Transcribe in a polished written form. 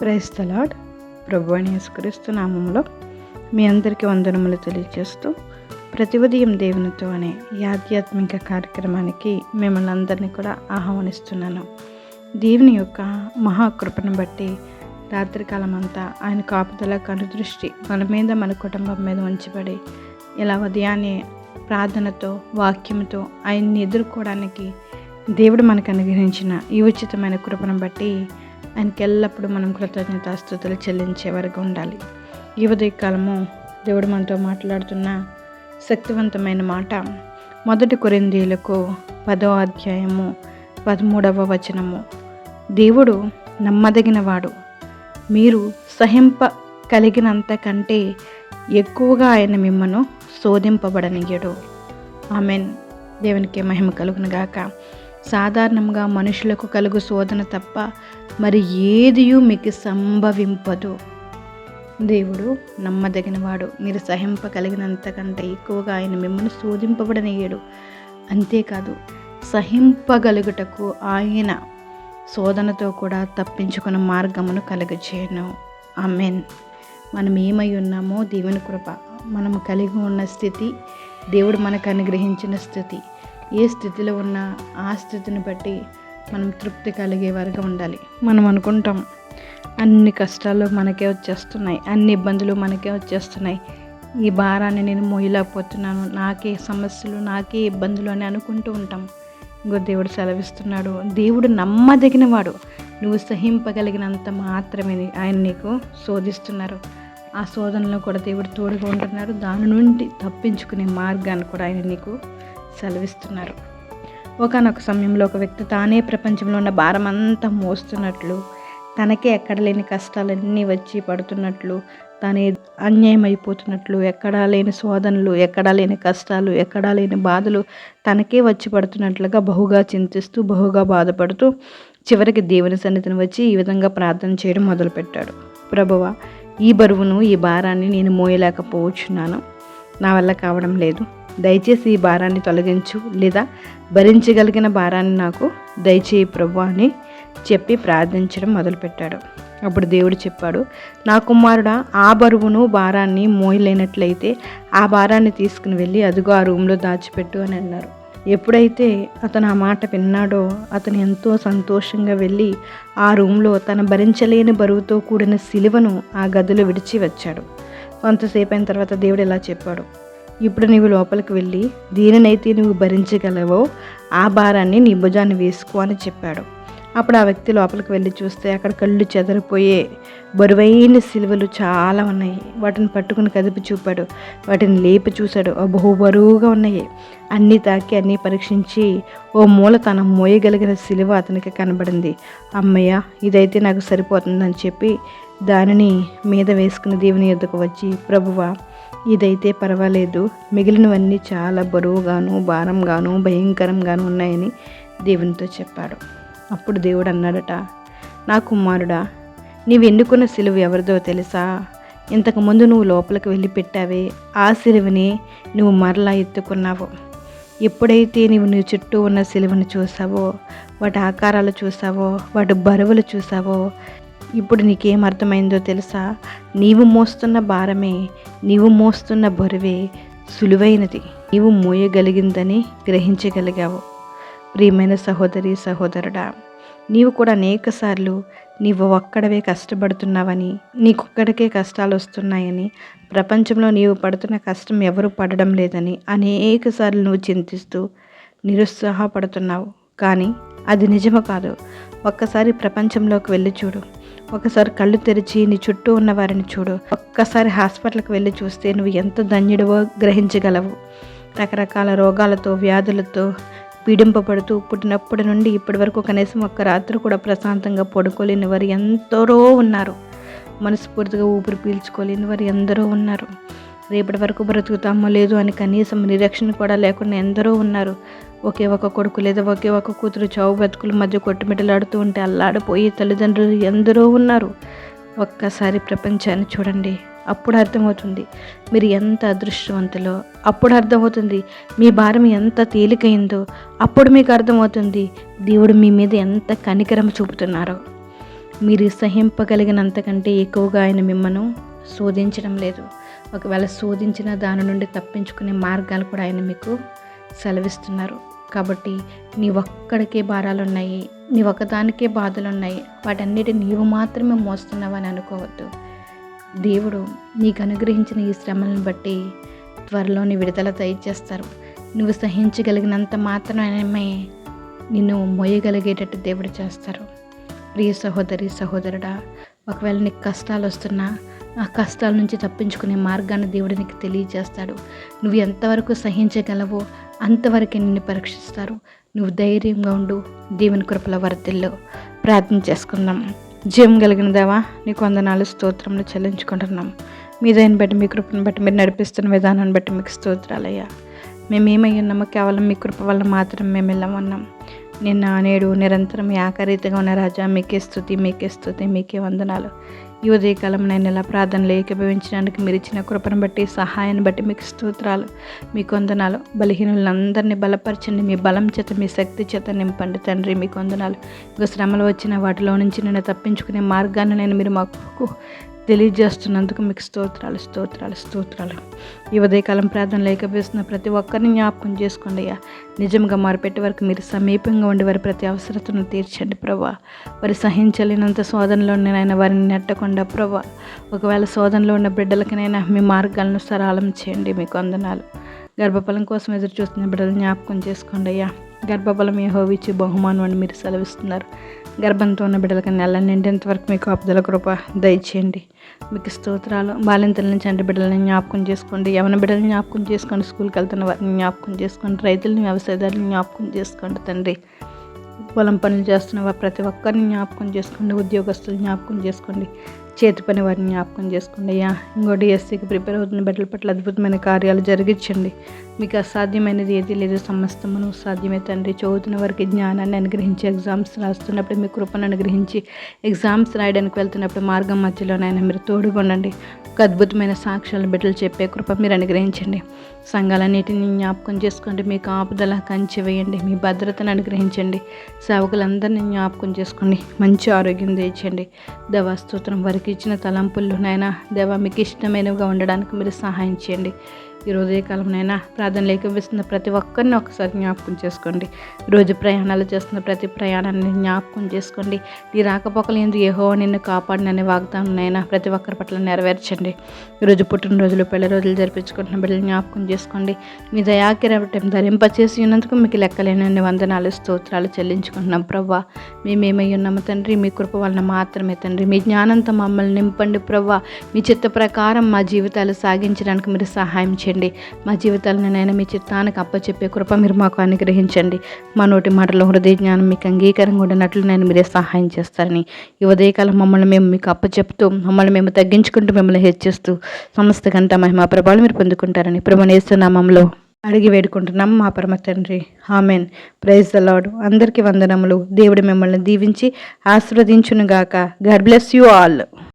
Praise the lord. ప్రభువైన అయిన యేసుక్రీస్తు నామములో మీ అందరికీ వందనములు తెలియజేస్తూ ప్రతి ఉదయం దేవునితో అనే ఈ ఆధ్యాత్మిక కార్యక్రమానికి మిమ్మల్ని అందరినీ కూడా ఆహ్వానిస్తున్నాను. దేవుని యొక్క మహాకృపను బట్టి రాత్రికాలం అంతా ఆయన కాపుదల కనుదృష్టి మన మీద మన కుటుంబం మీద ఉంచబడి ఇలా ఉదయాన్నే ప్రార్థనతో వాక్యంతో ఆయన్ని ఎదుర్కోవడానికి దేవుడు మనకు అనుగ్రహించిన ఈ ఉచితమైన కృపను బట్టి ఆయనకి ఎల్లప్పుడూ మనం కృతజ్ఞతాస్తుతులు చెల్లించే వరకు ఉండాలి. ఈ ఉదయకాలము దేవుడు మనతో మాట్లాడుతున్న శక్తివంతమైన మాట 1 కొరింథీయులకు 10వ అధ్యాయము 13వ వచనము. దేవుడు నమ్మదగినవాడు, మీరు సహింపగలిగినంత కంటే ఎక్కువగా ఆయన మిమ్మను శోధింపబడనియ్యడు. ఆమెన్. దేవునికి మహిమ కలుగును గాక. సాధారణంగా మనుషులకు కలుగు శోధన తప్ప మరి ఏదియూ మీకు సంభవింపదు. దేవుడు నమ్మదగినవాడు, మీరు సహింపగలిగినంత కంటే ఎక్కువగా ఆయన మిమ్మల్ని శోధింపబడనియ్యడు. అంతేకాదు, సహింపగలుగుటకు ఆయన శోధనతో కూడా తప్పించుకున్న మార్గమును కలుగజేయను. ఆమెన్. మనం ఏమై ఉన్నామో దేవుని కృప, మనము కలిగి ఉన్న స్థితి, దేవుడు మనకు అనుగ్రహించిన స్థితి, ఏ స్థితిలో ఉన్నా ఆ స్థితిని బట్టి మనం తృప్తి కలిగే వరకు ఉండాలి. మనం అనుకుంటాం అన్ని కష్టాలు మనకే వచ్చేస్తున్నాయి, అన్ని ఇబ్బందులు మనకే వచ్చేస్తున్నాయి, ఈ భారాన్ని నేను మోయలేకపోతున్నాను, నాకే సమస్యలు, నాకే ఇబ్బందులు అని అనుకుంటూ ఉంటాం. ఇంకో దేవుడు సెలవిస్తున్నాడు, దేవుడు నమ్మదగినవాడు, నువ్వు సహింపగలిగినంత మాత్రమే ఆయన నీకు శోధిస్తున్నారు. ఆ శోధనలో కూడా దేవుడు తోడుగా ఉంటున్నారు. దాని నుండి తప్పించుకునే మార్గాన్ని కూడా ఆయన నీకు సెలవిస్తున్నారు. ఒకానొక సమయంలో ఒక వ్యక్తి తానే ప్రపంచంలో ఉన్న భారం అంతా మోస్తున్నట్లు, తనకే ఎక్కడ లేని కష్టాలన్నీ వచ్చి పడుతున్నట్లు, తానే అన్యాయం అయిపోతున్నట్లు, ఎక్కడా లేని శోధనలు, ఎక్కడా లేని కష్టాలు, ఎక్కడా లేని బాధలు తనకే వచ్చి పడుతున్నట్లుగా బహుగా చింతిస్తూ బహుగా బాధపడుతూ చివరికి దేవుని సన్నిధిని వచ్చి ఈ విధంగా ప్రార్థన చేయడం మొదలుపెట్టాడు. ప్రభువా, ఈ బరువును, ఈ భారాన్ని నేను మోయలేకపోవచ్చున్నాను, నా వల్ల కావడం లేదు, దయచేసి ఈ భారాన్ని తొలగించు, లేదా భరించగలిగిన భారాన్ని నాకు దయచేయి ప్రభువా అని చెప్పి ప్రార్థించడం మొదలుపెట్టాడు. అప్పుడు దేవుడు చెప్పాడు, నా కుమారుడా, ఆ బరువును భారాన్ని మోయలేనట్లయితే ఆ భారాన్ని తీసుకుని వెళ్ళి అదిగో ఆ రూమ్లో దాచిపెట్టు అని అన్నారు. ఎప్పుడైతే అతను ఆ మాట విన్నాడో అతను ఎంతో సంతోషంగా వెళ్ళి ఆ రూమ్లో తన భరించలేని బరువుతో కూడిన సిలువను ఆ గదిలో విడిచి వచ్చాడు. కొంతసేపు అయిన తర్వాత దేవుడు ఇలా చెప్పాడు, ఇప్పుడు నీవు లోపలికి వెళ్ళి దేనినైతే నువ్వు భరించగలవో ఆ భారాన్ని నీ భుజాన్ని వేసుకో అని చెప్పాడు. అప్పుడు ఆ వ్యక్తి లోపలికి వెళ్ళి చూస్తే అక్కడ కళ్ళు చెదరిపోయే బరువైన సిలువలు చాలా ఉన్నాయి. వాటిని పట్టుకుని కదిపి చూపాడు, వాటిని లేపి చూశాడు, బహు బరువుగా ఉన్నాయి. అన్నీ తాకి అన్నీ పరీక్షించి ఓ మూల తన మోయగలిగిన సిలువ అతనికి కనబడింది. అమ్మయ్య, ఇదైతే నాకు సరిపోతుందని చెప్పి దానిని మీద వేసుకుని దేవుని యొద్దకు వచ్చి, ప్రభువా, ఇదైతే పర్వాలేదు, మిగిలినవన్నీ చాలా బరువుగాను భారంగాను భయంకరంగాను ఉన్నాయని దేవునితో చెప్పాడు. అప్పుడు దేవుడు అన్నాడట, నా కుమారుడా, నీవు ఎన్నుకున్న సిలువ ఎవరిదో తెలుసా? ఇంతకుముందు నువ్వు లోపలికి వెళ్ళి పెట్టావే ఆ సిలువని నువ్వు మరలా ఎత్తుకున్నావు. ఎప్పుడైతే నీవు నీ చుట్టూ ఉన్న సిలువను చూసావో, వాటి ఆకారాలు చూసావో, వాటి బరువులు చూసావో, ఇప్పుడు నీకేం అర్థమైందో తెలుసా? నీవు మోస్తున్న భారమే, నీవు మోస్తున్న బరువే సులువైనది, నీవు మోయగలిగిందని గ్రహించగలిగావు. ప్రియమైన సహోదరి సహోదరుడా, నీవు కూడా అనేకసార్లు నీవు ఒక్కడవే కష్టపడుతున్నావని, నీకొక్కడికే కష్టాలు వస్తున్నాయని, ప్రపంచంలో నీవు పడుతున్న కష్టం ఎవరు పడడం లేదని అనేకసార్లు నువ్వు చింతిస్తూ నిరుత్సాహపడుతున్నావు. కానీ అది నిజము కాదు. ఒక్కసారి ప్రపంచంలోకి వెళ్ళి చూడు, ఒకసారి కళ్ళు తెరిచి నీ చుట్టూ ఉన్న వారిని చూడు, ఒక్కసారి హాస్పిటల్కి వెళ్ళి చూస్తే నువ్వు ఎంత ధన్యుడివో గ్రహించగలవు. రకరకాల రోగాలతో వ్యాధులతో పీడింపబడుతూ పుట్టినప్పటి నుండి ఇప్పటి వరకు కనీసం ఒక్క రాత్రి కూడా ప్రశాంతంగా పడుకోలేని వారు ఎందరో ఉన్నారు. మనస్ఫూర్తిగా ఊపిరి పీల్చుకోలేని వారు ఎందరో ఉన్నారు. రేపటి వరకు బ్రతుకుతామో లేదు అని కనీసం నిరీక్షణ కూడా లేకుండా ఎందరో ఉన్నారు. ఒకే ఒక కొడుకు లేదా ఒకే ఒక కూతురు చావు బతుకుల మధ్య కొట్టుమిట్టలాడుతూ ఉంటే అల్లాడిపోయి తల్లిదండ్రులు ఎందరో ఉన్నారు. ఒక్కసారి ప్రపంచాన్ని చూడండి, అప్పుడు అర్థమవుతుంది మీరు ఎంత అదృష్టవంతులో. అప్పుడు అర్థమవుతుంది మీ భారం ఎంత తేలికైందో. అప్పుడు మీకు అర్థమవుతుంది దేవుడు మీ మీద ఎంత కనికరం చూపుతున్నారో. మీరు సహింపగలిగినంతకంటే ఎక్కువగా ఆయన మిమ్మను శోధించడం లేదు. ఒకవేళ శోధించిన దాని నుండి తప్పించుకునే మార్గాలు కూడా ఆయన మీకు సెలవిస్తున్నారు. కాబట్టి నీ ఒక్కడికే భారాలు ఉన్నాయి, నీ ఒక్కదానికే బాధలు ఉన్నాయి, వాటన్నిటి నీవు మాత్రమే మోస్తున్నావని అనుకోవద్దు. దేవుడు నీకు అనుగ్రహించిన ఈ శ్రమలను బట్టి త్వరలోని విడుదల దయచేస్తారు. నువ్వు సహించగలిగినంత మాత్రమే నిన్ను మోయగలిగేటట్టు దేవుడు చేస్తారు. ప్రియ సహోదరి సహోదరుడా, ఒకవేళ నీకు కష్టాలు వస్తున్నా ఆ కష్టాల నుంచి తప్పించుకునే మార్గాన్ని దేవుడు నీకు తెలియజేస్తాడు. నువ్వు ఎంతవరకు సహించగలవో అంతవరకే నిన్ను పరీక్షిస్తారు. నువ్వు ధైర్యంగా ఉండు. దేవుని కృపల వర్ధిల్లు. ప్రార్థన చేసుకుందాం. జీవం కలిగిన దేవా, నీకు వందనాలు స్తోత్రములు చెల్లించుకుంటున్నాం. మీ దయని బట్టి, మీ కృపను బట్టి, మీరు నడిపిస్తున్న విధానాన్ని బట్టి మీకు స్తోత్రాలయ్యా. మేమేమై ఉన్నామో కేవలం మీ కృప వల్ల మాత్రం మేము వెళ్ళమన్నాం. నిన్న నేడు నిరంతరం ఏకరీతిగా ఉన్న రాజా, మీకే స్తుతి, మీకే స్తుతి, మీకే వందనాలు. ఈ ఉదయకాలం నేను ఇలా ప్రార్థనలు ఏకీభవించడానికి మీరు ఇచ్చిన కృపను బట్టి, సహాయాన్ని బట్టి మీకు స్తోత్రాలు, మీకు వందనాలు. బలహీనులందరినీ బలపరచండి. మీ బలం చేత, మీ శక్తి చేత నింపండి తండ్రి. మీకు వందనాలు. ఇంకో శ్రమలు వచ్చిన వాటిలో నుంచి నేను తప్పించుకునే మార్గాన్ని నేను మీరు మాకు తెలియజేస్తున్నందుకు మీకు స్తోత్రాలు, స్తోత్రాలు, స్తోత్రాలు. ఈ ఉదయకాలం ప్రార్థనలు ఏకీభవిస్తున్న ప్రతి ఒక్కరిని జ్ఞాపకం చేసుకోండి అయ్యా. నిజంగా మారిపెట్టే వరకు మీరు సమీపంగా ఉండి వారి ప్రతి అవసరతను తీర్చండి ప్రభా. వారి సహించలేనంత శోధనలో నేను వారిని నెట్టకుండా ప్రభా. ఒకవేళ శోధనలో ఉన్న బిడ్డలకనైనా మీ మార్గాలను సరళం చేయండి. మీకు వందనాలు. గర్భఫలం కోసం ఎదురు చూస్తున్న బిడ్డలు జ్ఞాపకం చేసుకోండి అయ్యా. గర్భఫలం యెహోవా ఇచ్చే బహుమానం అని మీరు సెలవిస్తున్నారు. గర్భంతో ఉన్న బిడ్డలకి నెల నిండేంత వరకు మీకు కాపుదల కృప దయచేయండి. మీకు స్తోత్రాలు. బాలింతల నుంచి అంటే బిడ్డలని జ్ఞాపకం చేసుకోండి. యవన బిడ్డలను జ్ఞాపకం చేసుకోండి. స్కూల్కి వెళ్తున్న వారిని జ్ఞాపకం చేసుకోండి. రైతులని, వ్యవసాయదారులను జ్ఞాపకం చేసుకోండి తండ్రి. పొలం పనులు చేస్తున్న ప్రతి ఒక్కరిని జ్ఞాపకం చేసుకోండి. ఉద్యోగస్తులు జ్ఞాపకం చేసుకోండి. చేతి పని వారిని జ్ఞాపకం చేసుకోండి అయ్యా. ఇంకోటి ఎస్సీకి ప్రిపేర్ అవుతున్న బిడ్డల పట్ల అద్భుతమైన కార్యాలు జరిగించండి. మీకు అసాధ్యమైనది ఏది లేదు, సమస్తమును సాధ్యమే తండ్రి. చదువుతున్న వారికి జ్ఞానాన్ని అనుగ్రహించి, ఎగ్జామ్స్ రాస్తున్నప్పుడు మీ కృపను అనుగ్రహించి, ఎగ్జామ్స్ రాయడానికి వెళ్తున్నప్పుడు మార్గం మధ్యలోనైనా మీరు తోడుగొనండి. ఒక అద్భుతమైన సాక్ష్యాలను బిడ్డలు చెప్పే కృప మీరు అనుగ్రహించండి. సంఘాలన్నిటిని జ్ఞాపకం చేసుకోండి. మీ కాపుదల కంచె వేయండి. మీ భద్రతను అనుగ్రహించండి. సేవకులందరినీ జ్ఞాపకం చేసుకోండి. మంచి ఆరోగ్యం తెచ్చండి. దేవా స్తోత్రం. వారికి ఇచ్చిన తలంపులు నాయనా దేవా మీకు ఇష్టమైనవిగా ఉండడానికి మీరు సహాయం చేయండి. ఈ ఉదయకాలంనైనా ప్రార్థనలు ఏకీభవిస్తున్న ప్రతి ఒక్కరిని ఒకసారి జ్ఞాపకం చేసుకోండి. రోజు ప్రయాణాలు చేస్తున్న ప్రతి ప్రయాణాన్ని జ్ఞాపకం చేసుకోండి. నీ రాకపోకలు ఎందుకు యెహోవా నిన్ను కాపాడిననే వాగ్దానంనైనా ప్రతి ఒక్కరి పట్ల నెరవేర్చండి. ఈరోజు పుట్టినరోజులు, పెళ్లి రోజులు జరిపించుకుంటున్న బిడ్డలు జ్ఞాపకం చేసుకోండి. మీ దయాకిరీటం ధరింపచేసి ఉన్నందుకు మీకు లెక్కలేనన్ని వందనాలు, స్తోత్రాలు చెల్లించుకుంటున్నాం ప్రభా. మేమేమై ఉన్నాము తండ్రి, మీ కృప వలన మాత్రమే తండ్రి. మీ జ్ఞానంతో మమ్మల్ని నింపండి ప్రభా. మీ చిత్త ప్రకారం మా జీవితాలు సాగించడానికి మీరు సహాయం చేయండి. మా జీవితాలను నైనా మీ చిత్తానికి అప్పచెప్పే కృప మీరు మాకు అనుగ్రహించండి. మా నోటి మాటలో హృదయ జ్ఞానం మీకు అంగీకారంగా ఉండనట్లు నేను మీరే సహాయం చేస్తారని ఈ ఉదయకాలం మమ్మల్ని మేము మీకు అప్పచెప్తూ, మమ్మల్ని మేము తగ్గించుకుంటూ, మిమ్మల్ని హెచ్చిస్తూ సమస్త గంట మహిమా ప్రభావాలు మీరు పొందుకుంటారని ప్రభువుని యేసు నామములో అడిగి వేడుకుంటున్నాం మా పరమ తండ్రి. ఆమెన్. Praise the Lord. అందరికీ వందనములు. దేవుడు మిమ్మల్ని దీవించి ఆశీర్వదించునుగాక. God bless you all.